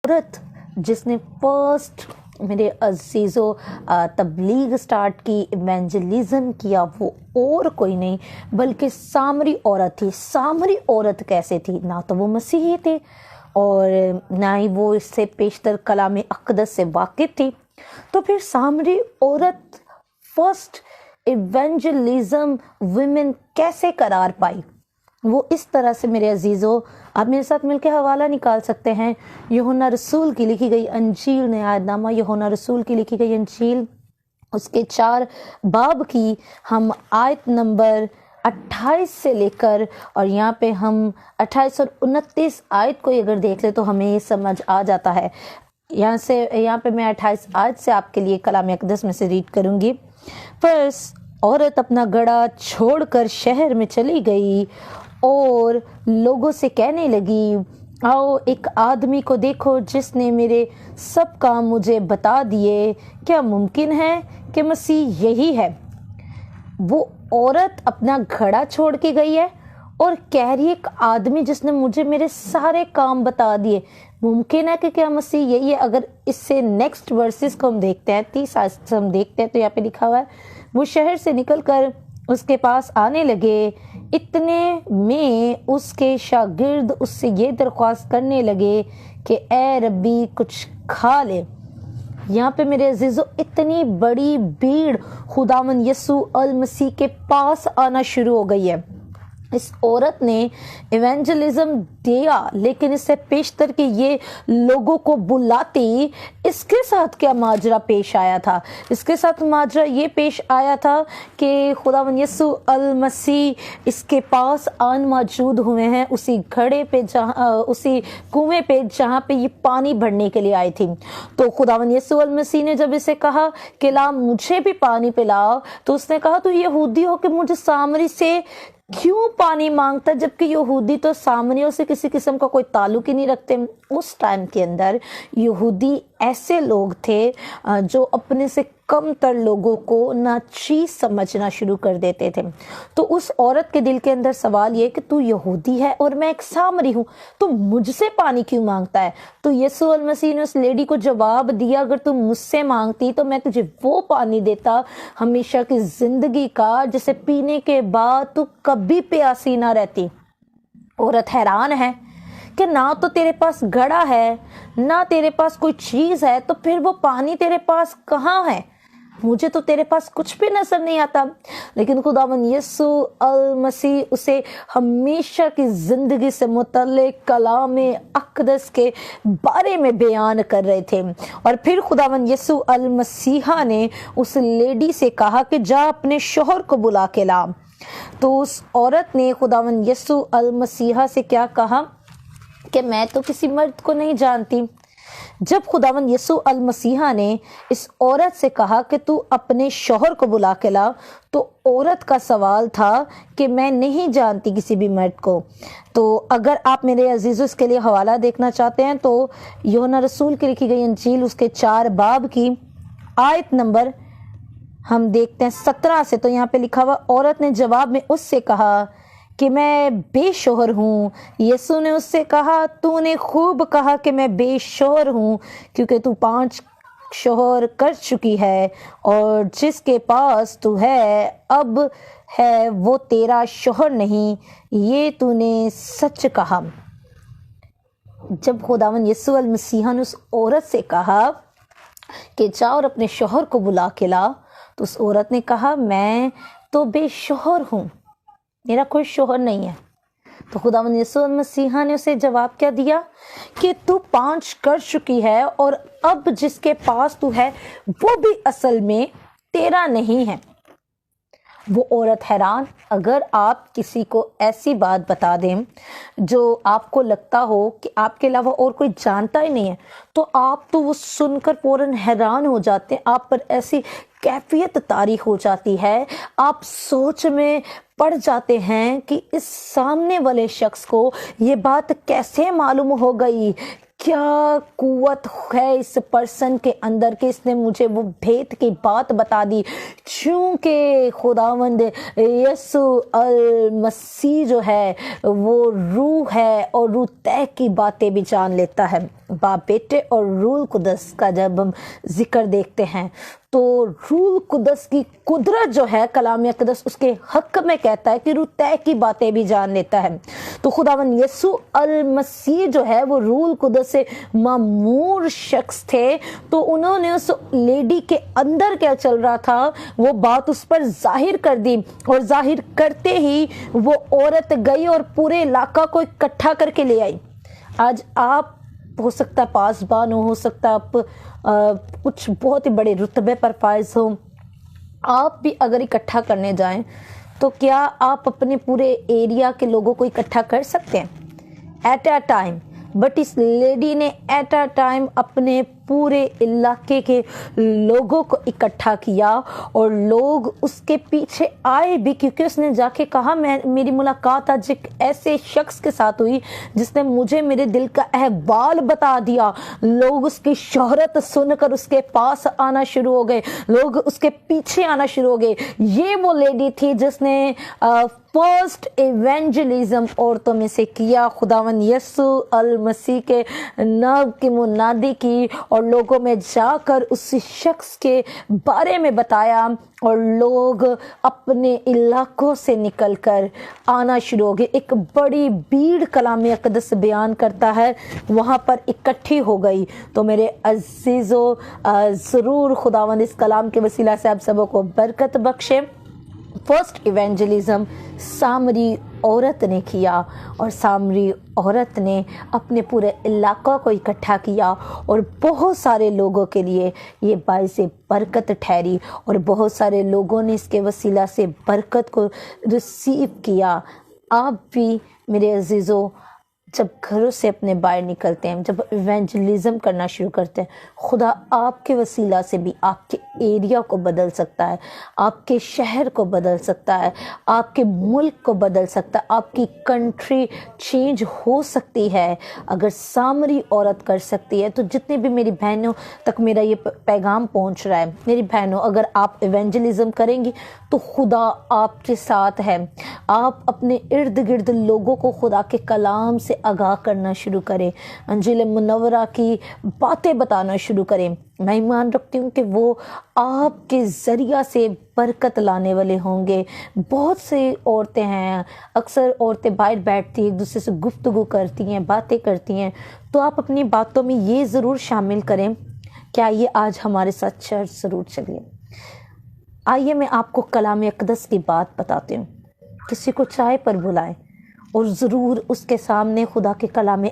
औरत जिसने फर्स्ट मेरे अजीज़ों तबलीग स्टार्ट की, इवेंजलिज्म किया, वो और कोई नहीं बल्कि सामरी औरत थी। सामरी औरत कैसे थी? ना तो वो मसीही थे और ना ही वो इससे पेशतर कलाम अक़दस से वाकिफ़ थी। तो फिर सामरी औरत फर्स्ट इवेंजलिज्म वुमेन कैसे करार पाई? वो इस तरह से मेरे अजीज़ों, आप मेरे साथ मिलकर हवाला निकाल सकते हैं। यूहन्ना रसूल की लिखी गई अंजील, नियादनामा यूहन्ना रसूल की लिखी गई अंजील, उसके 4 बाब की हम आयत नंबर 28 से लेकर और यहाँ पे हम 28 और 29 आयत को अगर देख ले तो हमें ये समझ आ जाता है। यहाँ पे मैं 28 आयत से आपके लिए कलाम अक़दस में से रीड करूँगी। फर्स्ट, औरत अपना गड़ा छोड़कर शहर में चली गई और लोगों से कहने लगी, आओ एक आदमी को देखो जिसने मेरे सब काम मुझे बता दिए। क्या मुमकिन है कि मसीह यही है? वो औरत अपना घड़ा छोड़ के गई है और कह रही है एक आदमी जिसने मुझे मेरे सारे काम बता दिए। मुमकिन है कि क्या मसीह यही है? अगर इससे नेक्स्ट वर्सेस को हम देखते हैं, 30 आयत हम देखते हैं, तो यहाँ पे लिखा हुआ है, वो शहर से निकलकर उसके पास आने लगे। इतने में उसके शागिर्द उससे ये दरख्वास्त करने लगे कि ए रब्बी कुछ खा ले। यहाँ पे मेरे अजीज़ों इतनी बड़ी भीड़ खुदावंद यसू अल मसीह के पास आना शुरू हो गई है। इस औरत ने इवेंजलिज्म दिया, लेकिन इससे पेशतर के ये लोगों को बुलाती, इसके साथ क्या माजरा पेश आया था? इसके साथ माजरा ये पेश आया था कि खुदावंद यसू अल मसीह इसके पास आन मौजूद हुए हैं उसी घड़े पे, उसी कुएं पे जहाँ पे ये पानी भरने के लिए आई थी। तो खुदावंद यसू अल मसीह ने जब इसे कहा कि ला मुझे भी पानी पिलाओ, तो उसने कहा तू यहूदी हो कि मुझे सामरी से क्यों पानी मांगता? जबकि यहूदी तो सामरियों से किसी किस्म का कोई ताल्लुक ही नहीं रखते। उस टाइम के अंदर यहूदी ऐसे लोग थे जो अपने से कम तर लोगों को ना चीज समझना शुरू कर देते थे। तो उस औरत के दिल के अंदर सवाल ये कि तू यहूदी है और मैं एक सामरी हूँ, तो मुझसे पानी क्यों मांगता है? तो यीशु अल मसीह ने उस लेडी को जवाब दिया, अगर तू मुझसे मांगती तो मैं तुझे वो पानी देता हमेशा की जिंदगी का, जिसे पीने के बाद तू कभी प्यासी ना रहती। औरत हैरान है कि ना तो तेरे पास घड़ा है, ना तेरे पास कोई चीज है, तो फिर वो पानी तेरे पास कहाँ है? मुझे तो तेरे पास कुछ भी नजर नहीं आता। लेकिन खुदावंद यीशु अल मसीह उसे हमेशा की जिंदगी से मुतल्लिक कलाम अक़दस के बारे में बयान कर रहे थे। और फिर खुदावंद यीशु अल मसीहा ने उस लेडी से कहा कि जा अपने शौहर को बुला के ला। तो उस औरत ने खुदावंद यीशु अल मसीहा से क्या कहा कि मैं तो किसी मर्द को नहीं जानती। जब खुदावंद यीशु अल मसीहा ने इस औरत से कहा कि तू अपने शौहर को बुला के ला, तो औरत का सवाल था कि मैं नहीं जानती किसी भी मर्द को। तो अगर आप मेरे अजीज़ों इसके लिए हवाला देखना चाहते हैं तो यूहन्ना रसूल की लिखी गई अंजील उसके 4 बाब की आयत नंबर हम देखते हैं 17 से। तो यहाँ पे लिखा हुआ, औरत ने जवाब में उससे कहा कि मैं बेशोहर हूँ। यीशु ने उससे कहा, तूने खूब कहा कि मैं बेशोहर हूँ, क्योंकि तू 5 शोहर कर चुकी है और जिसके पास तू है अब है वो तेरा शोहर नहीं, ये तूने सच कहा। जब खुदावंद यीशु अल मसीह ने उस औरत से कहा कि जा और अपने शोहर को बुला के ला, तो उस औरत ने कहा मैं तो बेशोहर हूँ, मेरा कोई शोहर नहीं है। तो खुदावंद यीशु मसीह ने उसे जवाब क्या दिया कि तू 5 कर चुकी है और अब जिसके पास तू है वो भी असल में तेरा नहीं है। वो औरत हैरान। अगर आप किसी को ऐसी बात बता दें जो आपको लगता हो कि आपके अलावा और कोई जानता ही नहीं है, तो आप तो वो सुनकर फौरन हैरान हो जाते हैं। आप पर ऐसी कैफियत तारी हो जाती है, आप सोच में पड़ जाते हैं कि इस सामने वाले शख्स को ये बात कैसे मालूम हो गई, کیا قوت ہے اس پرسن کے اندر کہ اس نے مجھے وہ بھید کی بات بتا دی، چونکہ خداوند یسوع المسیح جو ہے وہ روح ہے اور روح طے کی باتیں بھی جان لیتا ہے۔ باپ، بیٹے اور روح القدس کا جب ہم ذکر دیکھتے ہیں تو روح القدس کی قدرت جو ہے، کلام اقدس اس کے حق میں کہتا ہے کہ روح طے کی باتیں بھی جان لیتا ہے۔ تو خداوند یسوع المسیح جو ہے وہ روح القدس سے معمور شخص تھے، تو انہوں نے اس لیڈی کے اندر کیا چل رہا تھا وہ بات اس پر ظاہر کر دی، اور ظاہر کرتے ہی وہ عورت گئی اور پورے علاقہ کو اکٹھا کر کے لے آئی۔ آج آپ ہو سکتا ہے پاسبان ہو سکتا ہے آپ کچھ بہت ہی بڑے رتبے پر فائز ہو، آپ بھی اگر اکٹھا کرنے جائیں تو کیا آپ اپنے پورے ایریا کے لوگوں کو اکٹھا کر سکتے ہیں ایٹ اے ٹائم؟ بٹ اس لیڈی نے ایٹ اے ٹائم اپنے پورے علاقے کے لوگوں کو اکٹھا کیا، اور لوگ اس کے پیچھے آئے بھی، کیونکہ اس نے جا کے کہا میری ملاقات آج ایک ایسے شخص کے ساتھ ہوئی جس نے مجھے میرے دل کا احوال بتا دیا۔ لوگ اس کی شہرت سن کر اس کے پاس آنا شروع ہو گئے، لوگ اس کے پیچھے آنا شروع ہو گئے۔ یہ وہ لیڈی تھی جس نے فرسٹ ایونجلزم عورتوں میں سے کیا، خداوند یسوع المسیح کے نام کی منادی کی اور لوگوں میں جا کر اس شخص کے بارے میں بتایا، اور لوگ اپنے علاقوں سے نکل کر آنا شروع ہو گئے۔ ایک بڑی بھیڑ کلام اقدس بیان کرتا ہے وہاں پر اکٹھی ہو گئی۔ تو میرے عزیزو، ضرور خداوند اس کلام کے وسیلہ سے آپ سبوں کو برکت بخشے۔ فرسٹ ایونجلزم سامری عورت نے کیا، اور سامری عورت نے اپنے پورے علاقہ کو اکٹھا کیا، اور بہت سارے لوگوں کے لیے یہ باعث برکت ٹھہری، اور بہت سارے لوگوں نے اس کے وسیلہ سے برکت کو ریسیو کیا۔ آپ بھی میرے عزیزو جب گھروں سے اپنے باہر نکلتے ہیں، جب ایونجلزم کرنا شروع کرتے ہیں، خدا آپ کے وسیلہ سے بھی آپ کے ایریا کو بدل سکتا ہے، آپ کے شہر کو بدل سکتا ہے، آپ کے ملک کو بدل سکتا ہے، آپ کی کنٹری چینج ہو سکتی ہے۔ اگر سامری عورت کر سکتی ہے تو جتنے بھی میری بہنوں تک میرا یہ پیغام پہنچ رہا ہے، میری بہنوں، اگر آپ ایونجلزم کریں گی تو خدا آپ کے ساتھ ہے۔ آپ اپنے ارد گرد لوگوں کو خدا کے کلام سے آگاہ کرنا شروع کریں، انجیل منورہ کی باتیں بتانا شروع کریں۔ میں ایمان رکھتی ہوں کہ وہ آپ کے ذریعہ سے برکت لانے والے ہوں گے۔ بہت سی عورتیں ہیں، اکثر عورتیں باہر بیٹھتی ہیں، ایک دوسرے سے گفتگو کرتی ہیں، باتیں کرتی ہیں، تو آپ اپنی باتوں میں یہ ضرور شامل کریں کہ آئیے آج ہمارے ساتھ چرچ ضرور چلیے، آئیے میں آپ کو کلام اقدس کی بات بتاتی ہوں۔ کسی کو چائے پر بلائیں اور ضرور اس کے سامنے خدا کے کلام